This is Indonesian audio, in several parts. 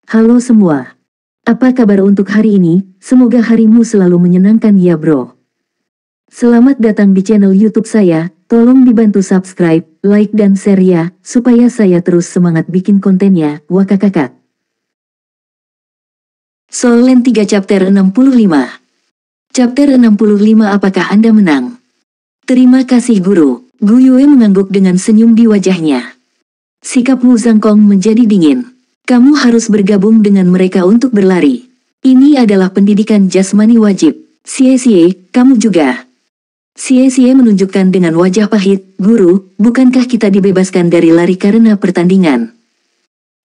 Halo semua. Apa kabar untuk hari ini? Semoga harimu selalu menyenangkan ya bro. Selamat datang di channel YouTube saya. Tolong dibantu subscribe, like dan share ya, supaya saya terus semangat bikin kontennya. Wakakakak. Solen 3 chapter 65. Chapter 65. Apakah Anda menang? Terima kasih guru. Gu Yue mengangguk dengan senyum di wajahnya. Sikap Wu Zhangkong menjadi dingin. Kamu harus bergabung dengan mereka untuk berlari. Ini adalah pendidikan jasmani wajib. Xie, kamu juga. Xie menunjukkan dengan wajah pahit, Guru, bukankah kita dibebaskan dari lari karena pertandingan?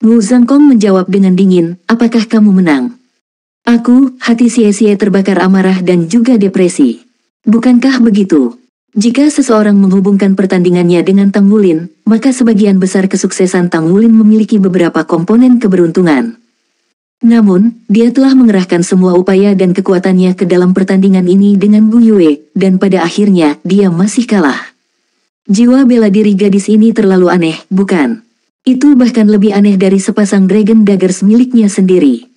Wu Zhangkong menjawab dengan dingin, apakah kamu menang? Aku, hati Xie terbakar amarah dan juga depresi. Bukankah begitu? Jika seseorang menghubungkan pertandingannya dengan Tang Wulin, maka sebagian besar kesuksesan Tang Wulin memiliki beberapa komponen keberuntungan. Namun, dia telah mengerahkan semua upaya dan kekuatannya ke dalam pertandingan ini dengan Gu Yue, dan pada akhirnya, dia masih kalah. Jiwa bela diri gadis ini terlalu aneh, bukan? Itu bahkan lebih aneh dari sepasang Dragon Daggers miliknya sendiri.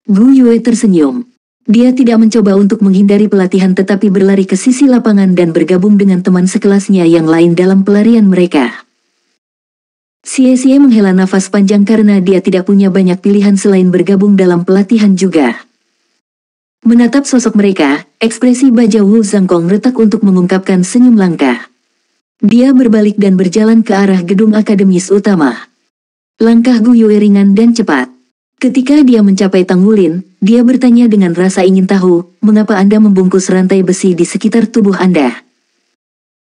Gu Yue tersenyum. Dia tidak mencoba untuk menghindari pelatihan tetapi berlari ke sisi lapangan dan bergabung dengan teman sekelasnya yang lain dalam pelarian mereka. Xie menghela nafas panjang karena dia tidak punya banyak pilihan selain bergabung dalam pelatihan juga. Menatap sosok mereka, ekspresi baja Wu Zhangkong retak untuk mengungkapkan senyum langka. Dia berbalik dan berjalan ke arah gedung akademis utama. Langkah Gu Yue ringan dan cepat. Ketika dia mencapai Tang Wulin, dia bertanya dengan rasa ingin tahu, mengapa Anda membungkus rantai besi di sekitar tubuh Anda?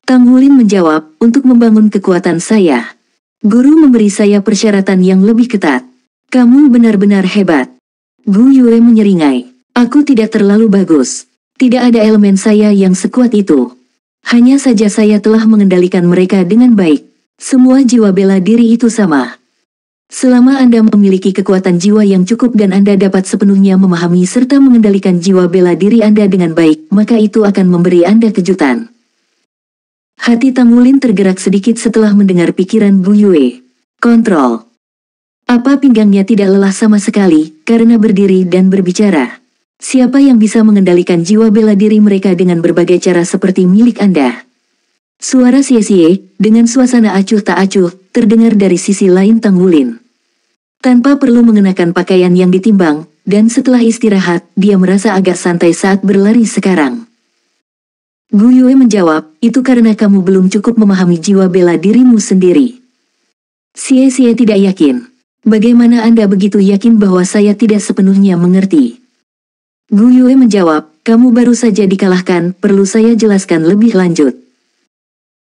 Tang Wulin menjawab, untuk membangun kekuatan saya. Guru memberi saya persyaratan yang lebih ketat. Kamu benar-benar hebat. Gu Yue menyeringai. Aku tidak terlalu bagus. Tidak ada elemen saya yang sekuat itu. Hanya saja saya telah mengendalikan mereka dengan baik. Semua jiwa bela diri itu sama. Selama Anda memiliki kekuatan jiwa yang cukup dan Anda dapat sepenuhnya memahami serta mengendalikan jiwa bela diri Anda dengan baik, maka itu akan memberi Anda kejutan. Hati Tang Wulin tergerak sedikit setelah mendengar pikiran Gu Yue. Kontrol. Apa pinggangnya tidak lelah sama sekali, karena berdiri dan berbicara. Siapa yang bisa mengendalikan jiwa bela diri mereka dengan berbagai cara seperti milik Anda? Suara Xie, dengan suasana acuh tak acuh, terdengar dari sisi lain Tang Wulin. Tanpa perlu mengenakan pakaian yang ditimbang, dan setelah istirahat, dia merasa agak santai saat berlari sekarang. Gu Yue menjawab, itu karena kamu belum cukup memahami jiwa bela dirimu sendiri. Xie tidak yakin. Bagaimana Anda begitu yakin bahwa saya tidak sepenuhnya mengerti? Gu Yue menjawab, kamu baru saja dikalahkan, perlu saya jelaskan lebih lanjut.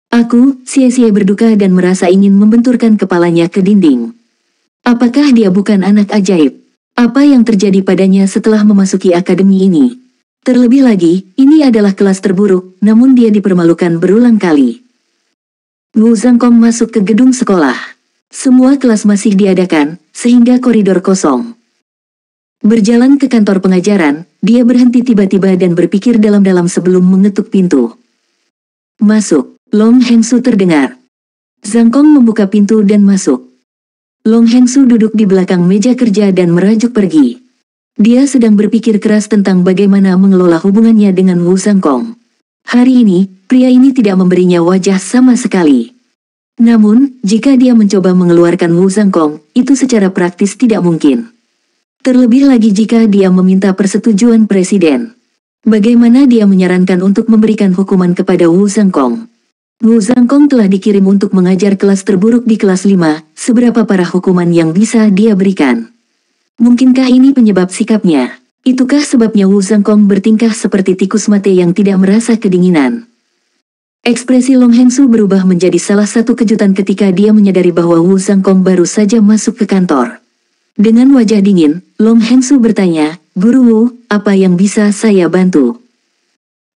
Aku, Xie berduka dan merasa ingin membenturkan kepalanya ke dinding. Apakah dia bukan anak ajaib? Apa yang terjadi padanya setelah memasuki akademi ini? Terlebih lagi, ini adalah kelas terburuk, namun dia dipermalukan berulang kali. Wu Zhangkong masuk ke gedung sekolah. Semua kelas masih diadakan, sehingga koridor kosong. Berjalan ke kantor pengajaran, dia berhenti tiba-tiba dan berpikir dalam-dalam sebelum mengetuk pintu. Masuk. Long Hengsu terdengar. Zhangkong membuka pintu dan masuk. Long Hengsu duduk di belakang meja kerja dan merajuk pergi. Dia sedang berpikir keras tentang bagaimana mengelola hubungannya dengan Wu Zhangkong. Hari ini, pria ini tidak memberinya wajah sama sekali. Namun, jika dia mencoba mengeluarkan Wu Zhangkong, itu secara praktis tidak mungkin. Terlebih lagi jika dia meminta persetujuan presiden. Bagaimana dia menyarankan untuk memberikan hukuman kepada Wu Zhangkong? Wu Zhangkong telah dikirim untuk mengajar kelas terburuk di kelas 5, seberapa parah hukuman yang bisa dia berikan. Mungkinkah ini penyebab sikapnya? Itukah sebabnya Wu Zhangkong bertingkah seperti tikus mate yang tidak merasa kedinginan? Ekspresi Long Hengsu berubah menjadi salah satu kejutan ketika dia menyadari bahwa Wu Zhangkong baru saja masuk ke kantor. Dengan wajah dingin, Long Hengsu bertanya, Guru Wu, apa yang bisa saya bantu?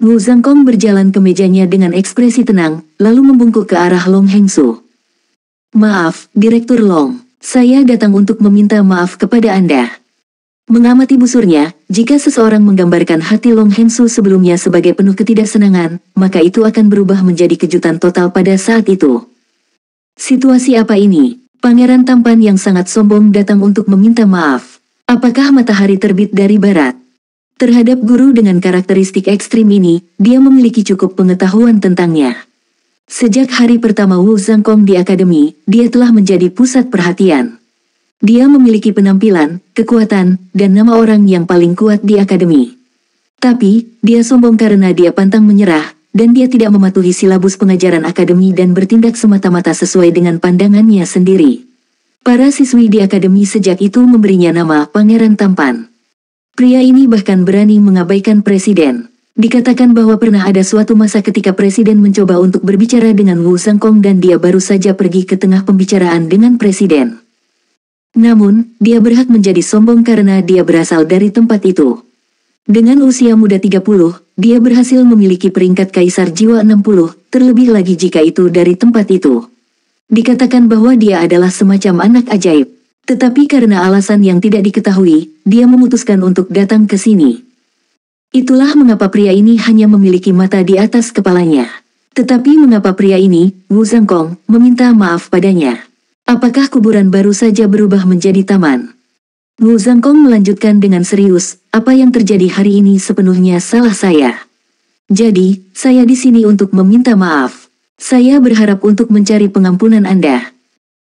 Wu Zhangkong berjalan ke mejanya dengan ekspresi tenang, lalu membungkuk ke arah Long Hengsu. Maaf, Direktur Long, saya datang untuk meminta maaf kepada Anda. Mengamati busurnya, jika seseorang menggambarkan hati Long Hengsu sebelumnya sebagai penuh ketidaksenangan, maka itu akan berubah menjadi kejutan total pada saat itu. Situasi apa ini? Pangeran tampan yang sangat sombong datang untuk meminta maaf. Apakah matahari terbit dari barat? Terhadap guru dengan karakteristik ekstrim ini, dia memiliki cukup pengetahuan tentangnya. Sejak hari pertama Wu Zhangkong di akademi, dia telah menjadi pusat perhatian. Dia memiliki penampilan, kekuatan, dan nama orang yang paling kuat di akademi. Tapi, dia sombong karena dia pantang menyerah, dan dia tidak mematuhi silabus pengajaran akademi dan bertindak semata-mata sesuai dengan pandangannya sendiri. Para siswi di akademi sejak itu memberinya nama Pangeran Tampan. Pria ini bahkan berani mengabaikan presiden. Dikatakan bahwa pernah ada suatu masa ketika presiden mencoba untuk berbicara dengan Wu Zhangkong dan dia baru saja pergi ke tengah pembicaraan dengan presiden. Namun, dia berhak menjadi sombong karena dia berasal dari tempat itu. Dengan usia muda 30, dia berhasil memiliki peringkat kaisar jiwa 60, terlebih lagi jika itu dari tempat itu. Dikatakan bahwa dia adalah semacam anak ajaib. Tetapi karena alasan yang tidak diketahui, dia memutuskan untuk datang ke sini. Itulah mengapa pria ini hanya memiliki mata di atas kepalanya. Tetapi mengapa pria ini, Wu Zhangkong, meminta maaf padanya? Apakah kuburan baru saja berubah menjadi taman? Wu Zhangkong melanjutkan dengan serius, apa yang terjadi hari ini sepenuhnya salah saya. Jadi, saya di sini untuk meminta maaf. Saya berharap untuk mencari pengampunan Anda.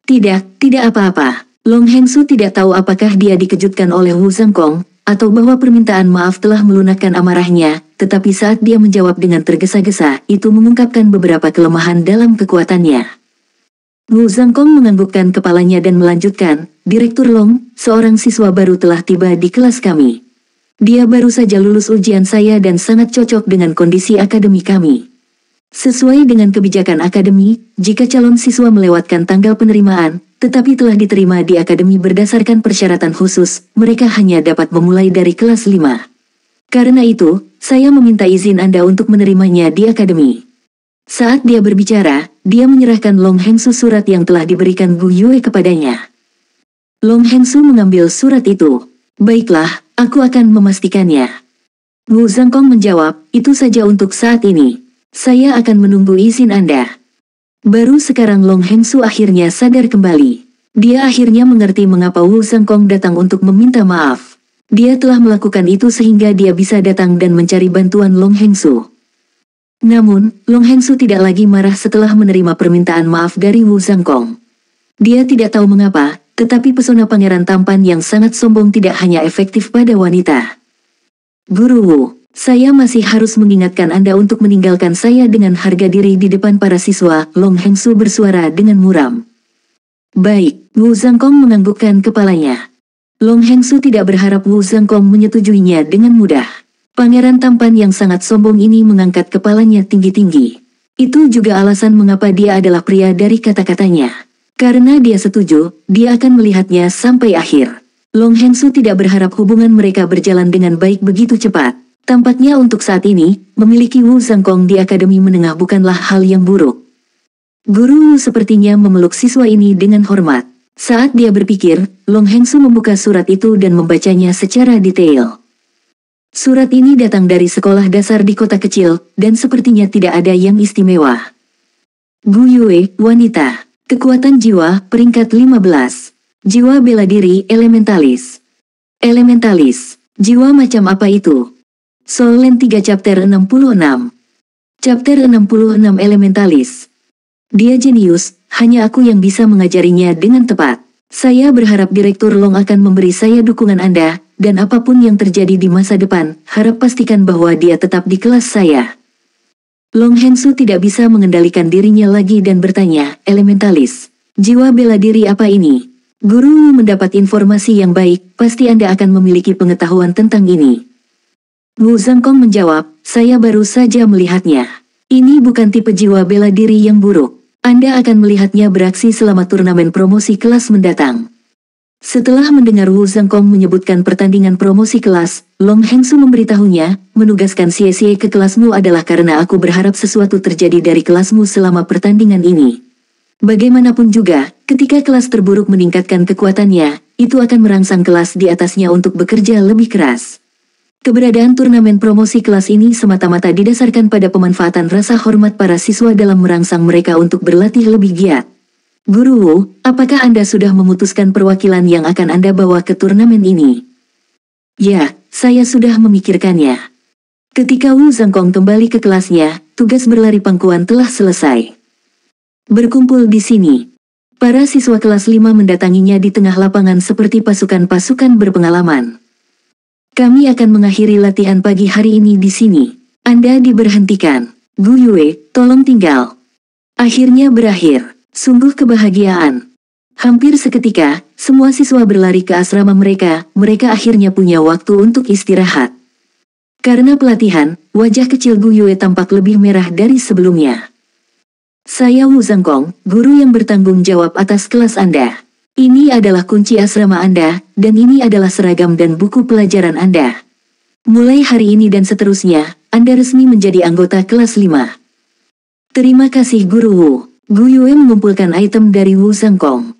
Tidak apa-apa. Long Hengsu tidak tahu apakah dia dikejutkan oleh Wu Zhangkong, atau bahwa permintaan maaf telah melunakkan amarahnya, tetapi saat dia menjawab dengan tergesa-gesa, itu mengungkapkan beberapa kelemahan dalam kekuatannya. Wu Zhangkong menganggukkan kepalanya dan melanjutkan, Direktur Long, seorang siswa baru telah tiba di kelas kami. Dia baru saja lulus ujian saya dan sangat cocok dengan kondisi akademi kami. Sesuai dengan kebijakan akademi, jika calon siswa melewatkan tanggal penerimaan, tetapi telah diterima di akademi berdasarkan persyaratan khusus, mereka hanya dapat memulai dari kelas 5. Karena itu, saya meminta izin Anda untuk menerimanya di akademi. Saat dia berbicara, dia menyerahkan Long Hengsu surat yang telah diberikan Gu Yue kepadanya. Long Hengsu mengambil surat itu. Baiklah, aku akan memastikannya. Wu Zhangkong menjawab, itu saja untuk saat ini. Saya akan menunggu izin Anda. Baru sekarang Long Hengsu akhirnya sadar kembali. Dia akhirnya mengerti mengapa Wu Zhangkong datang untuk meminta maaf. Dia telah melakukan itu sehingga dia bisa datang dan mencari bantuan Long Hengsu. Namun, Long Hengsu tidak lagi marah setelah menerima permintaan maaf dari Wu Zhangkong. Dia tidak tahu mengapa, tetapi pesona pangeran tampan yang sangat sombong tidak hanya efektif pada wanita. Guru Wu, saya masih harus mengingatkan Anda untuk meninggalkan saya dengan harga diri di depan para siswa, Long Hengsu bersuara dengan muram. Baik, Wu Zhangkong menganggukkan kepalanya. Long Hengsu tidak berharap Wu Zhangkong menyetujuinya dengan mudah. Pangeran tampan yang sangat sombong ini mengangkat kepalanya tinggi-tinggi. Itu juga alasan mengapa dia adalah pria dari kata-katanya. Karena dia setuju, dia akan melihatnya sampai akhir. Long Hengsu tidak berharap hubungan mereka berjalan dengan baik begitu cepat. Tampaknya untuk saat ini, memiliki Wu Zhangkong di akademi menengah bukanlah hal yang buruk. Guru Wu sepertinya memeluk siswa ini dengan hormat. Saat dia berpikir, Long Hengsu membuka surat itu dan membacanya secara detail. Surat ini datang dari sekolah dasar di kota kecil, dan sepertinya tidak ada yang istimewa. Gu Yue, wanita. Kekuatan jiwa, peringkat 15. Jiwa bela diri, elementalis. Elementalis. Jiwa macam apa itu? Soul Land 3 Chapter 66. Chapter 66 Elementalis. Dia jenius, hanya aku yang bisa mengajarinya dengan tepat. Saya berharap Direktur Long akan memberi saya dukungan Anda, dan apapun yang terjadi di masa depan, harap pastikan bahwa dia tetap di kelas saya. Long Hengsu tidak bisa mengendalikan dirinya lagi dan bertanya, Elementalis. Jiwa bela diri apa ini? Guru mendapat informasi yang baik, pasti Anda akan memiliki pengetahuan tentang ini. Wu Zhangkong menjawab, saya baru saja melihatnya. Ini bukan tipe jiwa bela diri yang buruk. Anda akan melihatnya beraksi selama turnamen promosi kelas mendatang. Setelah mendengar Wu Zhangkong menyebutkan pertandingan promosi kelas, Long Hengsu memberitahunya, menugaskan Xie ke kelasmu adalah karena aku berharap sesuatu terjadi dari kelasmu selama pertandingan ini. Bagaimanapun juga, ketika kelas terburuk meningkatkan kekuatannya, itu akan merangsang kelas di atasnya untuk bekerja lebih keras. Keberadaan turnamen promosi kelas ini semata-mata didasarkan pada pemanfaatan rasa hormat para siswa dalam merangsang mereka untuk berlatih lebih giat. Guru Wu, apakah Anda sudah memutuskan perwakilan yang akan Anda bawa ke turnamen ini? Ya, saya sudah memikirkannya. Ketika Wu Zhangkong kembali ke kelasnya, tugas berlari pangkuan telah selesai. Berkumpul di sini. Para siswa kelas 5 mendatanginya di tengah lapangan seperti pasukan-pasukan berpengalaman. Kami akan mengakhiri latihan pagi hari ini di sini. Anda diberhentikan. Gu Yue, tolong tinggal. Akhirnya berakhir. Sungguh kebahagiaan. Hampir seketika, semua siswa berlari ke asrama mereka. Mereka akhirnya punya waktu untuk istirahat. Karena pelatihan, wajah kecil Gu Yue tampak lebih merah dari sebelumnya. Saya Wu Zhangkong, guru yang bertanggung jawab atas kelas Anda. Ini adalah kunci asrama Anda, dan ini adalah seragam dan buku pelajaran Anda. Mulai hari ini dan seterusnya, Anda resmi menjadi anggota kelas 5. Terima kasih Guru Wu. Gu Yue mengumpulkan item dari Wu Zhangkong.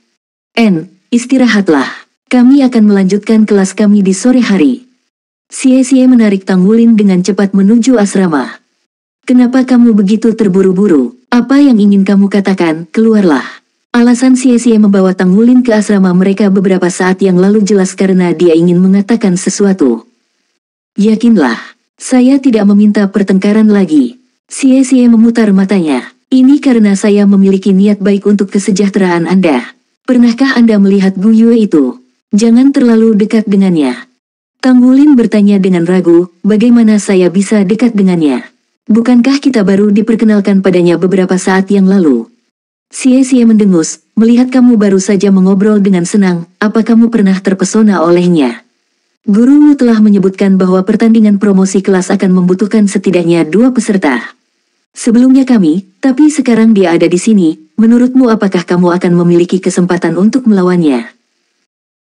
Istirahatlah. Kami akan melanjutkan kelas kami di sore hari. Xie menarik Tang Wulin dengan cepat menuju asrama. Kenapa kamu begitu terburu-buru? Apa yang ingin kamu katakan? Keluarlah. Alasan Xie membawa Tang Wulin ke asrama mereka beberapa saat yang lalu jelas karena dia ingin mengatakan sesuatu. Yakinlah, saya tidak meminta pertengkaran lagi. Xie memutar matanya. Ini karena saya memiliki niat baik untuk kesejahteraan Anda. Pernahkah Anda melihat Gu Yue itu? Jangan terlalu dekat dengannya. Tang Wulin bertanya dengan ragu, bagaimana saya bisa dekat dengannya? Bukankah kita baru diperkenalkan padanya beberapa saat yang lalu? Xie mendengus, melihat kamu baru saja mengobrol dengan senang, apa kamu pernah terpesona olehnya? Gurumu telah menyebutkan bahwa pertandingan promosi kelas akan membutuhkan setidaknya 2 peserta. Sebelumnya kami, tapi sekarang dia ada di sini, menurutmu apakah kamu akan memiliki kesempatan untuk melawannya?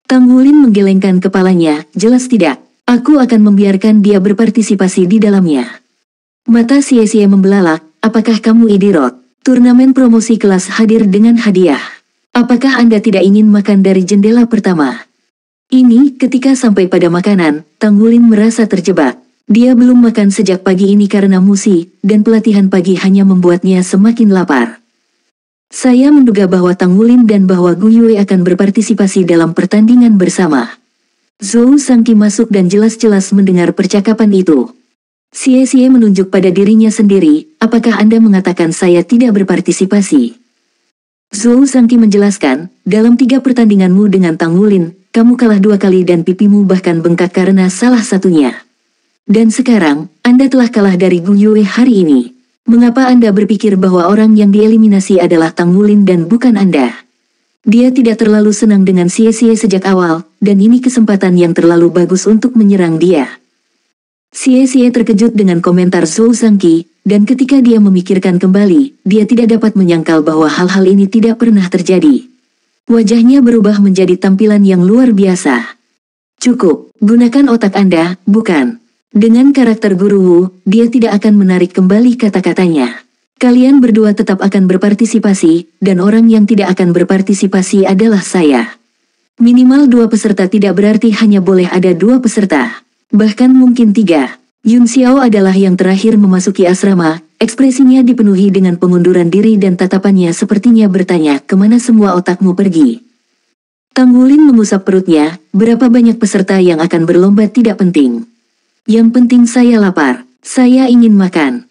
Tang Wulin menggelengkan kepalanya, jelas tidak, aku akan membiarkan dia berpartisipasi di dalamnya. Mata Xie membelalak, apakah kamu idiot? Turnamen promosi kelas hadir dengan hadiah. Apakah Anda tidak ingin makan dari jendela pertama? Ini, ketika sampai pada makanan, Tang Wulin merasa terjebak. Dia belum makan sejak pagi ini karena musi, dan pelatihan pagi hanya membuatnya semakin lapar. Saya menduga bahwa Tang Wulin dan bahwa Gu Yue akan berpartisipasi dalam pertandingan bersama. Zhou Sangqi masuk dan jelas-jelas mendengar percakapan itu. Xie menunjuk pada dirinya sendiri, apakah Anda mengatakan saya tidak berpartisipasi? Zhou Sangqi menjelaskan, dalam 3 pertandinganmu dengan Tang Wulin, kamu kalah 2 kali dan pipimu bahkan bengkak karena salah satunya. Dan sekarang, Anda telah kalah dari Gu Yue hari ini. Mengapa Anda berpikir bahwa orang yang dieliminasi adalah Tang Wulin dan bukan Anda? Dia tidak terlalu senang dengan Xie sejak awal, dan ini kesempatan yang terlalu bagus untuk menyerang dia. Xie terkejut dengan komentar Zhou Sangqi, dan ketika dia memikirkan kembali, dia tidak dapat menyangkal bahwa hal-hal ini tidak pernah terjadi. Wajahnya berubah menjadi tampilan yang luar biasa. Cukup, gunakan otak Anda, bukan? Dengan karakter Guru Wu, dia tidak akan menarik kembali kata-katanya. Kalian berdua tetap akan berpartisipasi, dan orang yang tidak akan berpartisipasi adalah saya. Minimal 2 peserta tidak berarti hanya boleh ada 2 peserta. Bahkan mungkin 3. Yun Xiao adalah yang terakhir memasuki asrama, ekspresinya dipenuhi dengan pengunduran diri dan tatapannya sepertinya bertanya, kemana semua otakmu pergi? Tang Wulin mengusap perutnya, berapa banyak peserta yang akan berlomba tidak penting. Yang penting saya lapar, saya ingin makan.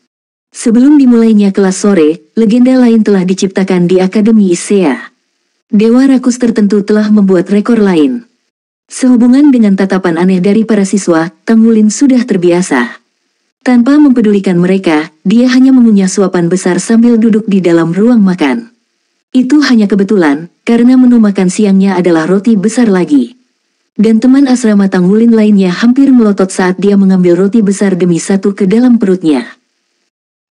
Sebelum dimulainya kelas sore, legenda lain telah diciptakan di Akademi Issea. Dewa rakus tertentu telah membuat rekor lain. Sehubungan dengan tatapan aneh dari para siswa, Tang Wulin sudah terbiasa. Tanpa mempedulikan mereka, dia hanya mengunyah suapan besar sambil duduk di dalam ruang makan. Itu hanya kebetulan, karena menu makan siangnya adalah roti besar lagi. Dan teman asrama Tang Wulin lainnya hampir melotot saat dia mengambil roti besar demi satu ke dalam perutnya.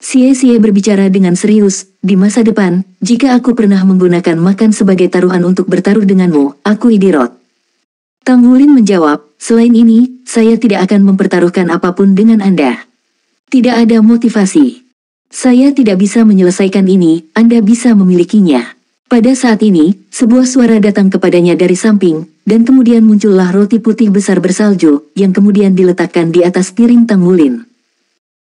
Xie berbicara dengan serius, di masa depan, jika aku pernah menggunakan makan sebagai taruhan untuk bertaruh denganmu, aku idiot. Tang Wulin menjawab, selain ini, saya tidak akan mempertaruhkan apapun dengan Anda. Tidak ada motivasi. Saya tidak bisa menyelesaikan ini, Anda bisa memilikinya. Pada saat ini, sebuah suara datang kepadanya dari samping, dan kemudian muncullah roti putih besar bersalju, yang kemudian diletakkan di atas piring Tang Wulin.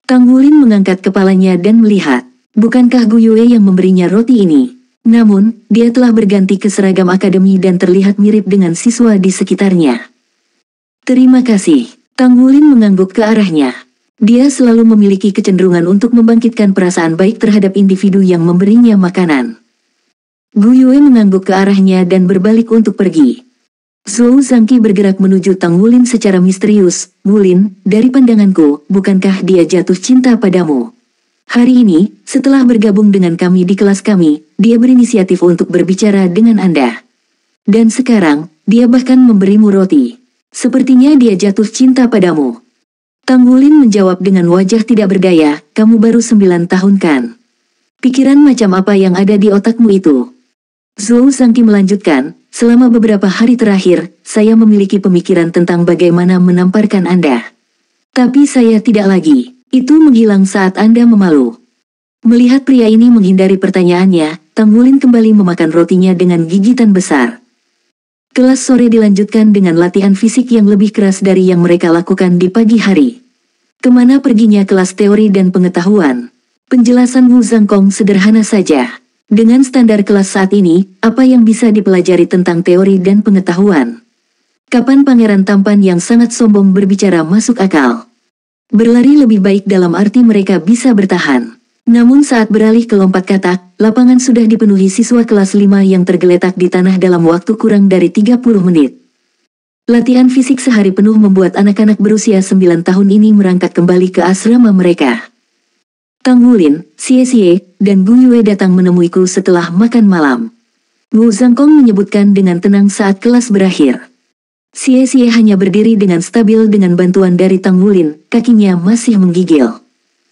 Tang Wulin mengangkat kepalanya dan melihat, bukankah Gu Yue yang memberinya roti ini? Namun, dia telah berganti ke seragam akademi dan terlihat mirip dengan siswa di sekitarnya. Terima kasih. Tang Wulin mengangguk ke arahnya. Dia selalu memiliki kecenderungan untuk membangkitkan perasaan baik terhadap individu yang memberinya makanan. Gu Yue mengangguk ke arahnya dan berbalik untuk pergi. Zhou Zhangqi bergerak menuju Tang Wulin secara misterius. Wulin, dari pandanganku, bukankah dia jatuh cinta padamu? Hari ini, setelah bergabung dengan kami di kelas kami, dia berinisiatif untuk berbicara dengan Anda. Dan sekarang, dia bahkan memberimu roti. Sepertinya dia jatuh cinta padamu. Tang Wulin menjawab dengan wajah tidak berdaya, kamu baru 9 tahun kan? Pikiran macam apa yang ada di otakmu itu? Zhou Zhangqi melanjutkan, selama beberapa hari terakhir, saya memiliki pemikiran tentang bagaimana menamparkan Anda. Tapi saya tidak lagi, itu menghilang saat Anda memalu. Melihat pria ini menghindari pertanyaannya, Tang Wulin kembali memakan rotinya dengan gigitan besar. Kelas sore dilanjutkan dengan latihan fisik yang lebih keras dari yang mereka lakukan di pagi hari. Kemana perginya kelas teori dan pengetahuan? Penjelasan Wu Zhangkong sederhana saja. Dengan standar kelas saat ini, apa yang bisa dipelajari tentang teori dan pengetahuan? Kapan pangeran tampan yang sangat sombong berbicara masuk akal? Berlari lebih baik dalam arti mereka bisa bertahan. Namun saat beralih ke lompat katak, lapangan sudah dipenuhi siswa kelas 5 yang tergeletak di tanah dalam waktu kurang dari 30 menit. Latihan fisik sehari penuh membuat anak-anak berusia 9 tahun ini merangkak kembali ke asrama mereka. Tang Wulin, Xie Xie, dan Gu Yue datang menemuiku setelah makan malam. Wu Zhangkong menyebutkan dengan tenang saat kelas berakhir. Xie Xie hanya berdiri dengan stabil dengan bantuan dari Tang Wulin, kakinya masih menggigil.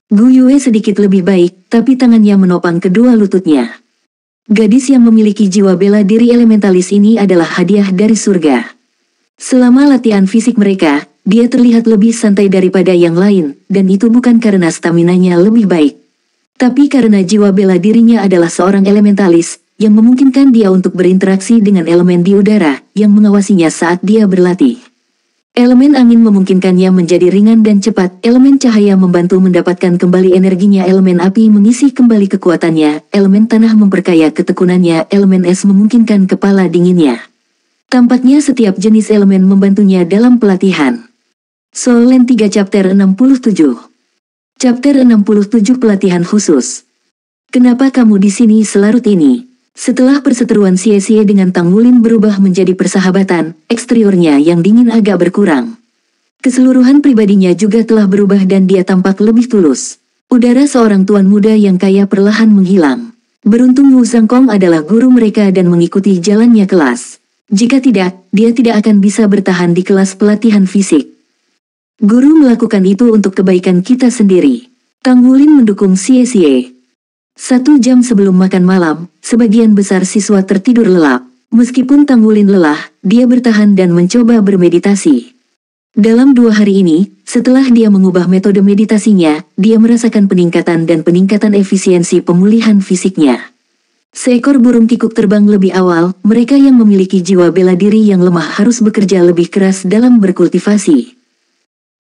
Gu Yue sedikit lebih baik, tapi tangannya menopang kedua lututnya. Gadis yang memiliki jiwa bela diri elementalis ini adalah hadiah dari surga. Selama latihan fisik mereka, dia terlihat lebih santai daripada yang lain, dan itu bukan karena staminanya lebih baik. Tapi karena jiwa bela dirinya adalah seorang elementalis, yang memungkinkan dia untuk berinteraksi dengan elemen di udara, yang mengawasinya saat dia berlatih. Elemen angin memungkinkannya menjadi ringan dan cepat, elemen cahaya membantu mendapatkan kembali energinya, elemen api mengisi kembali kekuatannya, elemen tanah memperkaya ketekunannya, elemen es memungkinkan kepala dinginnya. Tampaknya setiap jenis elemen membantunya dalam pelatihan. Soul Land 3 Chapter 67. Chapter 67 Pelatihan Khusus. Kenapa kamu di sini selarut ini? Setelah perseteruan Xie Xie dengan Tang Wulin berubah menjadi persahabatan, eksteriornya yang dingin agak berkurang. Keseluruhan pribadinya juga telah berubah dan dia tampak lebih tulus. Udara seorang tuan muda yang kaya perlahan menghilang. Beruntung Wu Zhangkong adalah guru mereka dan mengikuti jalannya kelas. Jika tidak, dia tidak akan bisa bertahan di kelas pelatihan fisik. Guru melakukan itu untuk kebaikan kita sendiri. Tang Wulin mendukung Xie Xie. 1 jam sebelum makan malam, sebagian besar siswa tertidur lelap. Meskipun Tang Wulin lelah, dia bertahan dan mencoba bermeditasi. Dalam 2 hari ini, setelah dia mengubah metode meditasinya, dia merasakan peningkatan efisiensi pemulihan fisiknya. Seekor burung kikuk terbang lebih awal, mereka yang memiliki jiwa bela diri yang lemah harus bekerja lebih keras dalam berkultivasi.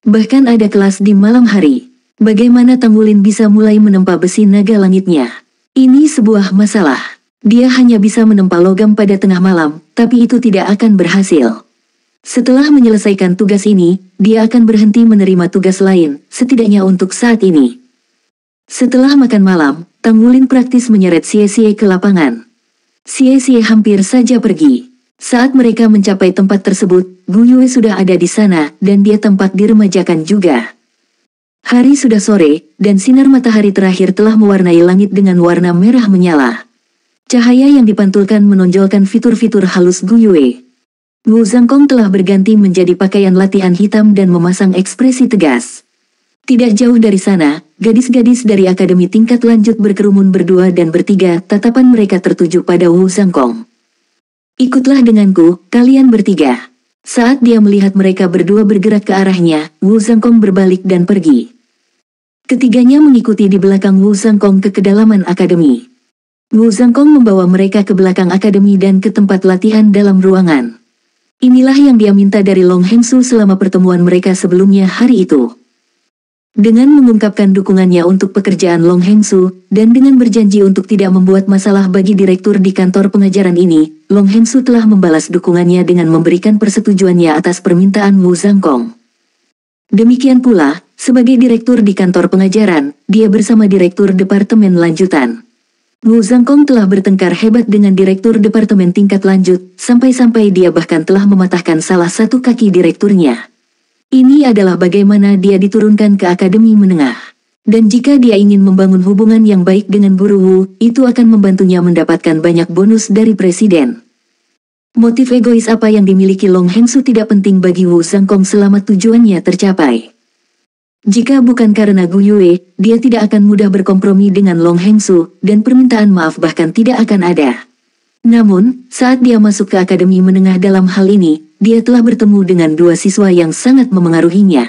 Bahkan ada kelas di malam hari. Bagaimana Tang Wulin bisa mulai menempa besi naga langitnya? Ini sebuah masalah. Dia hanya bisa menempa logam pada tengah malam, tapi itu tidak akan berhasil. Setelah menyelesaikan tugas ini, dia akan berhenti menerima tugas lain, setidaknya untuk saat ini. Setelah makan malam, Tang Wulin praktis menyeret Xie Xie ke lapangan. Xie Xie hampir saja pergi. Saat mereka mencapai tempat tersebut, Gu Yue sudah ada di sana, dan dia tampak diremajakan juga. Hari sudah sore, dan sinar matahari terakhir telah mewarnai langit dengan warna merah menyala. Cahaya yang dipantulkan menonjolkan fitur-fitur halus Gu Yue. Wu Zhangkong telah berganti menjadi pakaian latihan hitam dan memasang ekspresi tegas. Tidak jauh dari sana, gadis-gadis dari akademi tingkat lanjut berkerumun berdua dan bertiga, tatapan mereka tertuju pada Wu Zhangkong. Ikutlah denganku, kalian bertiga. Saat dia melihat mereka berdua bergerak ke arahnya, Wu Zhangkong berbalik dan pergi. Ketiganya mengikuti di belakang Wu Zhangkong ke kedalaman akademi. Wu Zhangkong membawa mereka ke belakang akademi dan ke tempat latihan dalam ruangan. Inilah yang dia minta dari Long Hengsu selama pertemuan mereka sebelumnya hari itu. Dengan mengungkapkan dukungannya untuk pekerjaan Long Hengsu, dan dengan berjanji untuk tidak membuat masalah bagi direktur di kantor pengajaran ini, Long Hengsu telah membalas dukungannya dengan memberikan persetujuannya atas permintaan Wu Zhangkong. Demikian pula, sebagai direktur di kantor pengajaran, dia bersama direktur departemen lanjutan. Wu Zhangkong telah bertengkar hebat dengan direktur departemen tingkat lanjut, sampai-sampai dia bahkan telah mematahkan salah satu kaki direkturnya. Ini adalah bagaimana dia diturunkan ke akademi menengah. Dan jika dia ingin membangun hubungan yang baik dengan Guru Wu, itu akan membantunya mendapatkan banyak bonus dari presiden. Motif egois apa yang dimiliki Long Hengsu tidak penting bagi Wu Zhangkong selama tujuannya tercapai. Jika bukan karena Gu Yue, dia tidak akan mudah berkompromi dengan Long Hengsu, dan permintaan maaf bahkan tidak akan ada. Namun, saat dia masuk ke akademi menengah dalam hal ini, dia telah bertemu dengan dua siswa yang sangat memengaruhinya.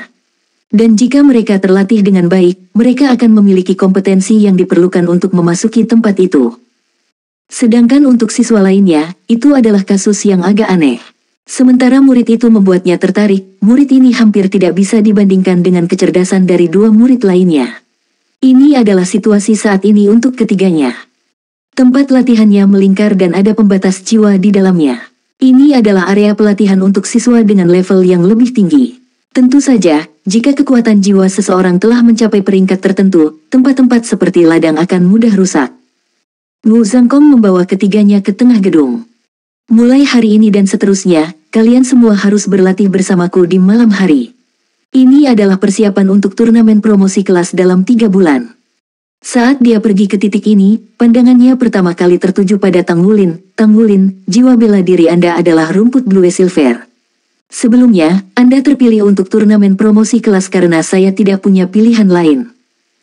Dan jika mereka terlatih dengan baik, mereka akan memiliki kompetensi yang diperlukan untuk memasuki tempat itu. Sedangkan untuk siswa lainnya, itu adalah kasus yang agak aneh. Sementara murid itu membuatnya tertarik, murid ini hampir tidak bisa dibandingkan dengan kecerdasan dari dua murid lainnya. Ini adalah situasi saat ini untuk ketiganya. Tempat latihannya melingkar dan ada pembatas jiwa di dalamnya. Ini adalah area pelatihan untuk siswa dengan level yang lebih tinggi. Tentu saja, jika kekuatan jiwa seseorang telah mencapai peringkat tertentu, tempat-tempat seperti ladang akan mudah rusak. Wu Zhangkong membawa ketiganya ke tengah gedung. Mulai hari ini dan seterusnya, kalian semua harus berlatih bersamaku di malam hari. Ini adalah persiapan untuk turnamen promosi kelas dalam 3 bulan. Saat dia pergi ke titik ini, pandangannya pertama kali tertuju pada Tang Wulin. Tang Wulin, jiwa bela diri Anda adalah rumput blue silver. Sebelumnya, Anda terpilih untuk turnamen promosi kelas karena saya tidak punya pilihan lain.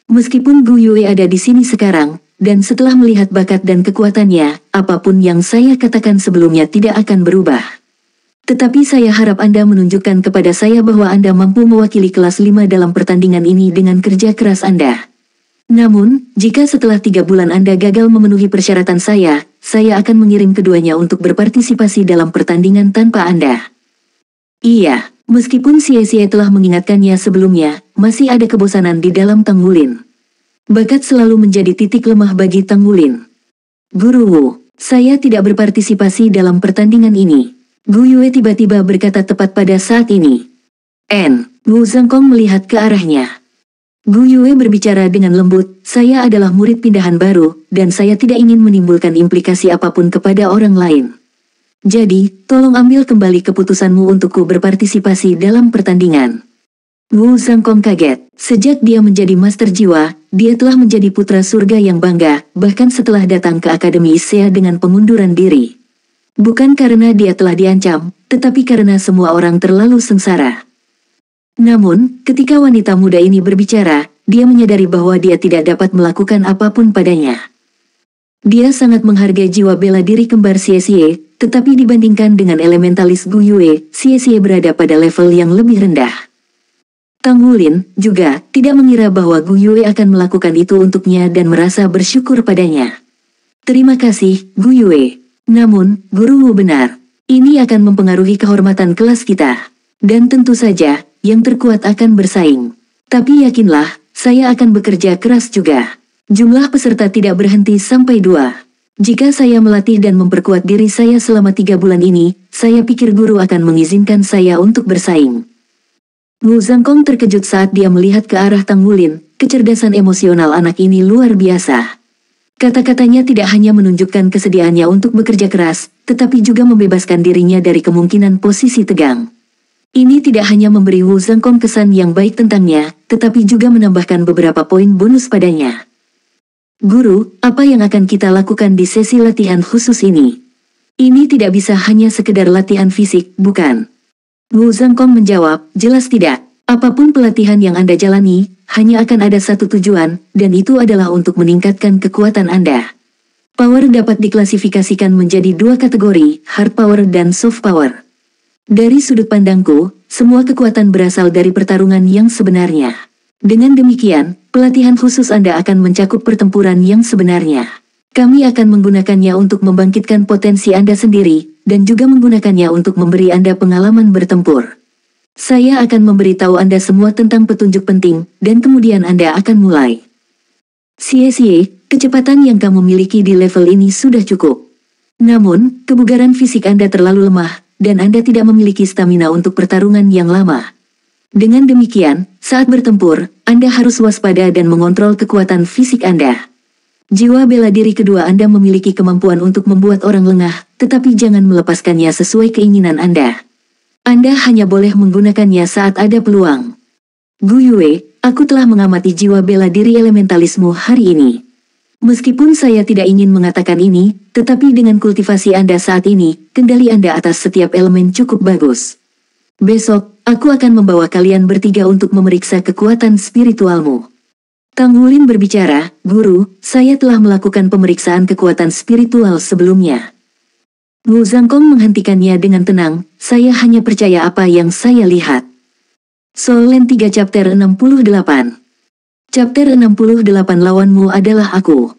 Meskipun Gu Yue ada di sini sekarang, dan setelah melihat bakat dan kekuatannya, apapun yang saya katakan sebelumnya tidak akan berubah. Tetapi saya harap Anda menunjukkan kepada saya bahwa Anda mampu mewakili kelas 5 dalam pertandingan ini dengan kerja keras Anda. Namun, jika setelah 3 bulan Anda gagal memenuhi persyaratan saya akan mengirim keduanya untuk berpartisipasi dalam pertandingan tanpa Anda. Iya, meskipun Xie telah mengingatkannya sebelumnya, masih ada kebosanan di dalam Tang Wulin. Bakat selalu menjadi titik lemah bagi Tang Wulin. Guru Wu, saya tidak berpartisipasi dalam pertandingan ini. Gu Yue tiba-tiba berkata tepat pada saat ini. Wu Zhangkong melihat ke arahnya. Gu Yue berbicara dengan lembut, saya adalah murid pindahan baru, dan saya tidak ingin menimbulkan implikasi apapun kepada orang lain. Jadi, tolong ambil kembali keputusanmu untukku berpartisipasi dalam pertandingan. Wu Zhangkong kaget. Sejak dia menjadi master jiwa, dia telah menjadi putra surga yang bangga, bahkan setelah datang ke Akademi Issea dengan pengunduran diri. Bukan karena dia telah diancam, tetapi karena semua orang terlalu sengsara. Namun, ketika wanita muda ini berbicara, dia menyadari bahwa dia tidak dapat melakukan apapun padanya. Dia sangat menghargai jiwa bela diri kembar Xie, tetapi dibandingkan dengan elementalis Gu Yue, Xie berada pada level yang lebih rendah. Tang Wulin juga tidak mengira bahwa Gu Yue akan melakukan itu untuknya dan merasa bersyukur padanya. Terima kasih, Gu Yue. Namun, Guru Wu benar. Ini akan mempengaruhi kehormatan kelas kita. Dan tentu saja, yang terkuat akan bersaing. Tapi yakinlah, saya akan bekerja keras juga. Jumlah peserta tidak berhenti sampai 2. Jika saya melatih dan memperkuat diri saya selama 3 bulan ini, saya pikir guru akan mengizinkan saya untuk bersaing. Wu Zhangkong terkejut saat dia melihat ke arah Tang Wulin. Kecerdasan emosional anak ini luar biasa. Kata-katanya tidak hanya menunjukkan kesediaannya untuk bekerja keras, tetapi juga membebaskan dirinya dari kemungkinan posisi tegang. Ini tidak hanya memberi Wu Zhangkong kesan yang baik tentangnya, tetapi juga menambahkan beberapa poin bonus padanya. Guru, apa yang akan kita lakukan di sesi latihan khusus ini? Ini tidak bisa hanya sekedar latihan fisik, bukan? Wu Zhangkong menjawab, jelas tidak. Apapun pelatihan yang Anda jalani, hanya akan ada satu tujuan, dan itu adalah untuk meningkatkan kekuatan Anda. Power dapat diklasifikasikan menjadi 2 kategori, hard power dan soft power. Dari sudut pandangku, semua kekuatan berasal dari pertarungan yang sebenarnya. Dengan demikian, pelatihan khusus Anda akan mencakup pertempuran yang sebenarnya. Kami akan menggunakannya untuk membangkitkan potensi Anda sendiri, dan juga menggunakannya untuk memberi Anda pengalaman bertempur. Saya akan memberitahu Anda semua tentang petunjuk penting, dan kemudian Anda akan mulai. Xie, kecepatan yang kamu miliki di level ini sudah cukup. Namun, kebugaran fisik Anda terlalu lemah, dan Anda tidak memiliki stamina untuk pertarungan yang lama. Dengan demikian, saat bertempur, Anda harus waspada dan mengontrol kekuatan fisik Anda. Jiwa bela diri kedua Anda memiliki kemampuan untuk membuat orang lengah, tetapi jangan melepaskannya sesuai keinginan Anda. Anda hanya boleh menggunakannya saat ada peluang. Gu Yue, aku telah mengamati jiwa bela diri elementalismu hari ini. Meskipun saya tidak ingin mengatakan ini, tetapi dengan kultivasi Anda saat ini, kendali Anda atas setiap elemen cukup bagus. Besok, aku akan membawa kalian bertiga untuk memeriksa kekuatan spiritualmu. Tang Wulin berbicara, Guru, saya telah melakukan pemeriksaan kekuatan spiritual sebelumnya. Wu Zhangkong menghentikannya dengan tenang, saya hanya percaya apa yang saya lihat. Soul Land 3 Chapter 68. Chapter 68 lawanmu adalah aku.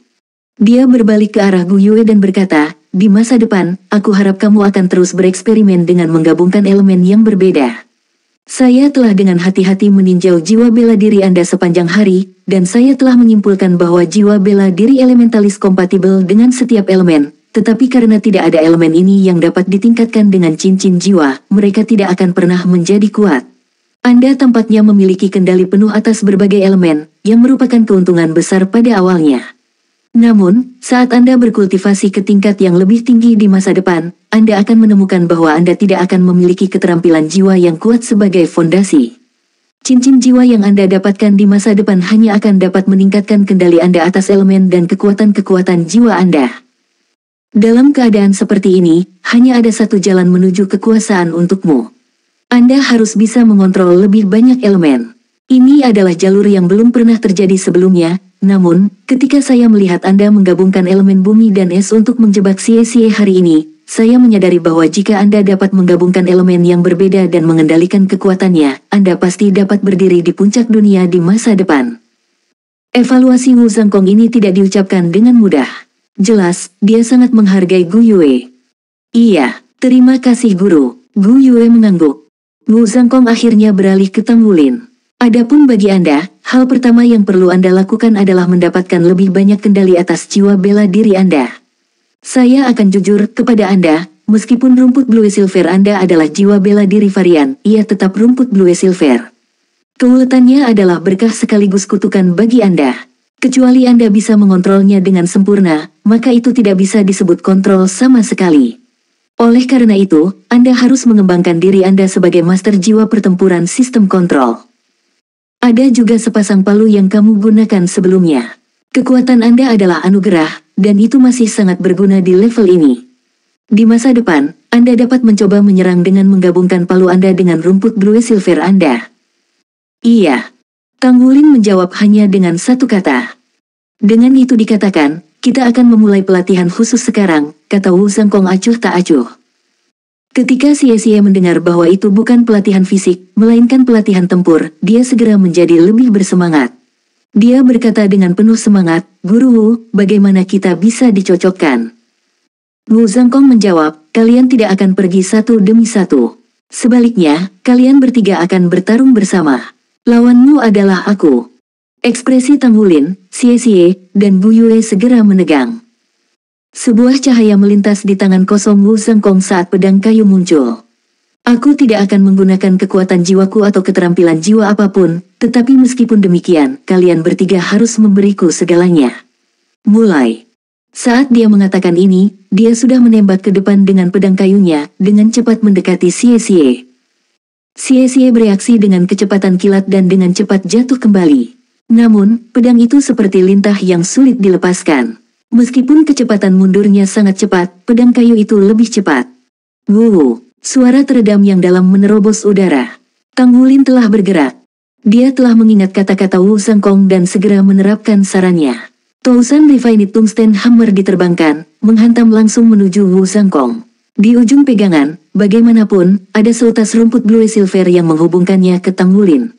Dia berbalik ke arah Gu Yue dan berkata, di masa depan, aku harap kamu akan terus bereksperimen dengan menggabungkan elemen yang berbeda. Saya telah dengan hati-hati meninjau jiwa bela diri Anda sepanjang hari, dan saya telah menyimpulkan bahwa jiwa bela diri elementalis kompatibel dengan setiap elemen. Tetapi karena tidak ada elemen ini yang dapat ditingkatkan dengan cincin jiwa, mereka tidak akan pernah menjadi kuat. Anda tampaknya memiliki kendali penuh atas berbagai elemen, yang merupakan keuntungan besar pada awalnya. Namun, saat Anda berkultivasi ke tingkat yang lebih tinggi di masa depan, Anda akan menemukan bahwa Anda tidak akan memiliki keterampilan jiwa yang kuat sebagai fondasi. Cincin jiwa yang Anda dapatkan di masa depan hanya akan dapat meningkatkan kendali Anda atas elemen dan kekuatan-kekuatan jiwa Anda. Dalam keadaan seperti ini, hanya ada satu jalan menuju kekuasaan untukmu. Anda harus bisa mengontrol lebih banyak elemen. Ini adalah jalur yang belum pernah terjadi sebelumnya, namun, ketika saya melihat Anda menggabungkan elemen bumi dan es untuk menjebak Xie hari ini, saya menyadari bahwa jika Anda dapat menggabungkan elemen yang berbeda dan mengendalikan kekuatannya, Anda pasti dapat berdiri di puncak dunia di masa depan. Evaluasi Wu Zhangkong ini tidak diucapkan dengan mudah. Jelas, dia sangat menghargai Gu Yue. Iya, terima kasih guru. Gu Yue mengangguk. Wu Zhangkong akhirnya beralih ke Tang Wulin. Adapun bagi Anda, hal pertama yang perlu Anda lakukan adalah mendapatkan lebih banyak kendali atas jiwa bela diri Anda. Saya akan jujur kepada Anda, meskipun rumput Blue Silver Anda adalah jiwa bela diri varian, ia tetap rumput Blue Silver. Keuletannya adalah berkah sekaligus kutukan bagi Anda. Kecuali Anda bisa mengontrolnya dengan sempurna, maka itu tidak bisa disebut kontrol sama sekali. Oleh karena itu, Anda harus mengembangkan diri Anda sebagai master jiwa pertempuran sistem kontrol. Ada juga sepasang palu yang kamu gunakan sebelumnya. Kekuatan Anda adalah anugerah, dan itu masih sangat berguna di level ini. Di masa depan, Anda dapat mencoba menyerang dengan menggabungkan palu Anda dengan rumput Blue Silver Anda. Iya. Tang Wulin menjawab hanya dengan satu kata. Dengan itu dikatakan, kita akan memulai pelatihan khusus sekarang, kata Wu Zhangkong acuh tak acuh. Ketika Xie mendengar bahwa itu bukan pelatihan fisik, melainkan pelatihan tempur, dia segera menjadi lebih bersemangat. Dia berkata dengan penuh semangat, Guru Wu, bagaimana kita bisa dicocokkan? Wu Zhangkong menjawab, kalian tidak akan pergi satu demi satu. Sebaliknya, kalian bertiga akan bertarung bersama. Lawanmu adalah aku. Ekspresi Tang Wulin, Xie, dan Gu Yue segera menegang. Sebuah cahaya melintas di tangan kosong Wu Zhangkong saat pedang kayu muncul. Aku tidak akan menggunakan kekuatan jiwaku atau keterampilan jiwa apapun, tetapi meskipun demikian, kalian bertiga harus memberiku segalanya. Mulai. Saat dia mengatakan ini, dia sudah menembak ke depan dengan pedang kayunya, dengan cepat mendekati Xie. Xie bereaksi dengan kecepatan kilat dan dengan cepat jatuh kembali. Namun, pedang itu seperti lintah yang sulit dilepaskan. Meskipun kecepatan mundurnya sangat cepat, pedang kayu itu lebih cepat. Wuh, suara teredam yang dalam menerobos udara. Tang Wulin telah bergerak. Dia telah mengingat kata-kata Wu Zhangkong dan segera menerapkan sarannya. Tousan Refined Tungsten Hammer diterbangkan, menghantam langsung menuju Wu Zhangkong. Di ujung pegangan, bagaimanapun, ada seutas rumput Blue Silver yang menghubungkannya ke Tang Wulin.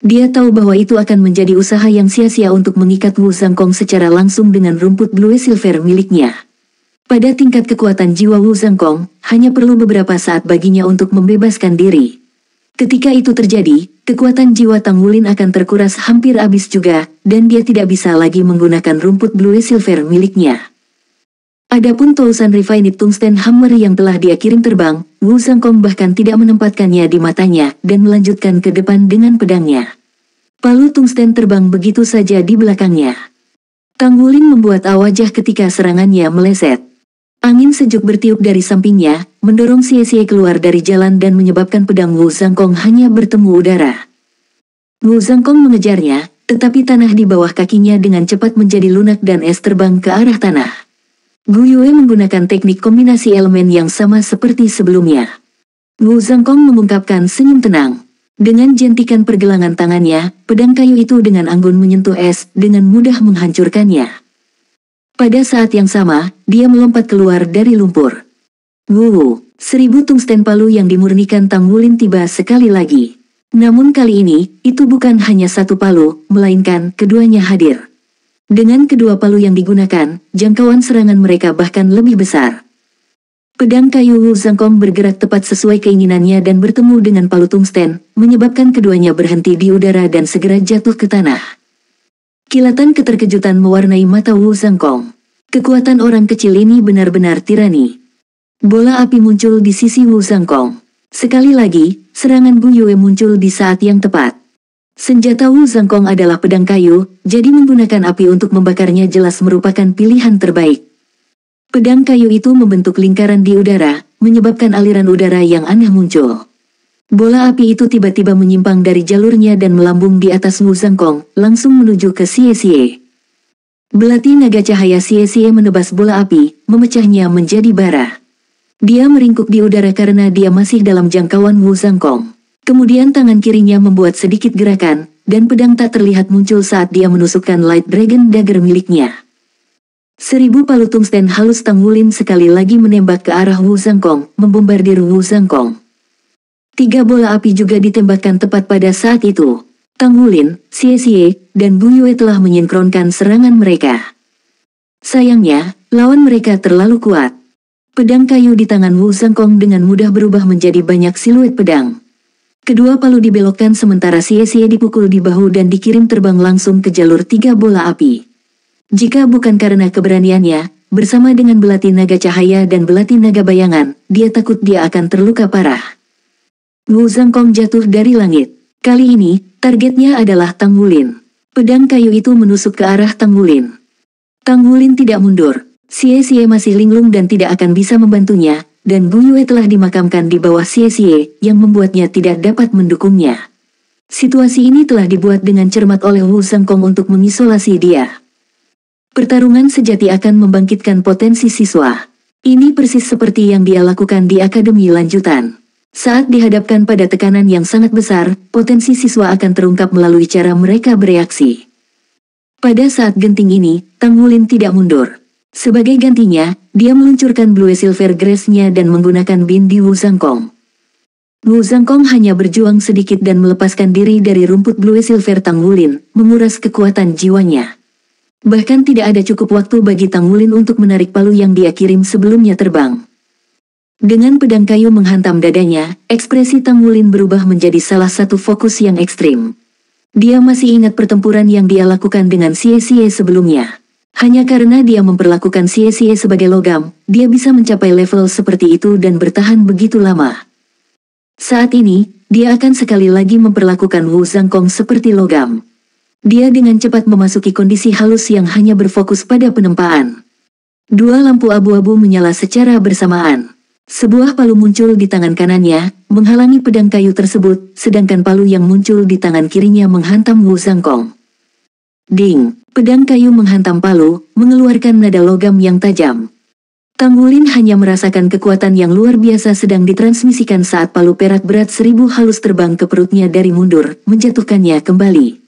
Dia tahu bahwa itu akan menjadi usaha yang sia-sia untuk mengikat Wu Zhangkong secara langsung dengan rumput Blue Silver miliknya. Pada tingkat kekuatan jiwa Wu Zhangkong, hanya perlu beberapa saat baginya untuk membebaskan diri. Ketika itu terjadi, kekuatan jiwa Tang Wulin akan terkuras hampir habis juga, dan dia tidak bisa lagi menggunakan rumput Blue Silver miliknya. Adapun Tousan Refined Tungsten Hammer yang telah dia kirim terbang, Wu Zhangkong bahkan tidak menempatkannya di matanya dan melanjutkan ke depan dengan pedangnya. Palu tungsten terbang begitu saja di belakangnya. Tang Wulin membuat wajah ketika serangannya meleset. Angin sejuk bertiup dari sampingnya, mendorong Xie keluar dari jalan dan menyebabkan pedang Wu Zhangkong hanya bertemu udara. Wu Zhangkong mengejarnya, tetapi tanah di bawah kakinya dengan cepat menjadi lunak dan es terbang ke arah tanah. Gu Yue menggunakan teknik kombinasi elemen yang sama seperti sebelumnya. Wu Zhangkong mengungkapkan senyum tenang. Dengan jentikan pergelangan tangannya, pedang kayu itu dengan anggun menyentuh es, dengan mudah menghancurkannya. Pada saat yang sama, dia melompat keluar dari lumpur. Wuhu, 1000 tungsten palu yang dimurnikan Tang Wulin tiba sekali lagi. Namun kali ini, itu bukan hanya satu palu, melainkan keduanya hadir. Dengan kedua palu yang digunakan, jangkauan serangan mereka bahkan lebih besar. Pedang kayu Wu Zhangkong bergerak tepat sesuai keinginannya dan bertemu dengan palu tungsten, menyebabkan keduanya berhenti di udara dan segera jatuh ke tanah. Kilatan keterkejutan mewarnai mata Wu Zhangkong. Kekuatan orang kecil ini benar-benar tirani. Bola api muncul di sisi Wu Zhangkong. Sekali lagi, serangan Gu Yue muncul di saat yang tepat. Senjata Wu Zhangkong adalah pedang kayu, jadi menggunakan api untuk membakarnya jelas merupakan pilihan terbaik. Pedang kayu itu membentuk lingkaran di udara, menyebabkan aliran udara yang aneh muncul. Bola api itu tiba-tiba menyimpang dari jalurnya dan melambung di atas Wu Zhangkong, langsung menuju ke Xie. Belati naga cahaya Xie menebas bola api, memecahnya menjadi bara. Dia meringkuk di udara karena dia masih dalam jangkauan Wu Zhangkong. Kemudian tangan kirinya membuat sedikit gerakan, dan pedang tak terlihat muncul saat dia menusukkan Light Dragon Dagger miliknya. 1000 palu tungsten halus Tang Wulin sekali lagi menembak ke arah Wu Zhangkong, membombardir Wu Zhangkong. 3 bola api juga ditembakkan tepat pada saat itu. Tang Wulin, Xie, dan Gu Yue telah menyinkronkan serangan mereka. Sayangnya, lawan mereka terlalu kuat. Pedang kayu di tangan Wu Zhangkong dengan mudah berubah menjadi banyak siluet pedang. Kedua palu dibelokkan sementara Xie dipukul di bahu dan dikirim terbang langsung ke jalur 3 bola api. Jika bukan karena keberaniannya, bersama dengan belati naga cahaya dan belati naga bayangan, dia takut dia akan terluka parah. Wu Zhangkong jatuh dari langit. Kali ini, targetnya adalah Tang Wulin. Pedang kayu itu menusuk ke arah Tang Wulin. Tang Wulin tidak mundur. Xie masih linglung dan tidak akan bisa membantunya, dan Gu Yue telah dimakamkan di bawah Xie yang membuatnya tidak dapat mendukungnya. Situasi ini telah dibuat dengan cermat oleh Wu Zhangkong untuk mengisolasi dia. Pertarungan sejati akan membangkitkan potensi siswa. Ini persis seperti yang dia lakukan di akademi lanjutan. Saat dihadapkan pada tekanan yang sangat besar, potensi siswa akan terungkap melalui cara mereka bereaksi. Pada saat genting ini, Tang Wulin tidak mundur. Sebagai gantinya, dia meluncurkan Blue Silver Grace-nya dan menggunakan bin di Wu Zhangkong. Wu Zhangkong hanya berjuang sedikit dan melepaskan diri dari rumput Blue Silver Tang Wulin, menguras kekuatan jiwanya. Bahkan tidak ada cukup waktu bagi Tang Wulin untuk menarik palu yang dia kirim sebelumnya terbang. Dengan pedang kayu menghantam dadanya, ekspresi Tang Wulin berubah menjadi salah satu fokus yang ekstrim. Dia masih ingat pertempuran yang dia lakukan dengan Xie sebelumnya. Hanya karena dia memperlakukan Xie sebagai logam, dia bisa mencapai level seperti itu dan bertahan begitu lama. Saat ini, dia akan sekali lagi memperlakukan Wu Zhangkong seperti logam. Dia dengan cepat memasuki kondisi halus yang hanya berfokus pada penempaan. 2 lampu abu-abu menyala secara bersamaan. Sebuah palu muncul di tangan kanannya, menghalangi pedang kayu tersebut, sedangkan palu yang muncul di tangan kirinya menghantam Wu Zhangkong. Ding! Pedang kayu menghantam palu, mengeluarkan nada logam yang tajam. Tang Wulin hanya merasakan kekuatan yang luar biasa sedang ditransmisikan saat palu perak berat 1000 halus terbang ke perutnya dari mundur, menjatuhkannya kembali.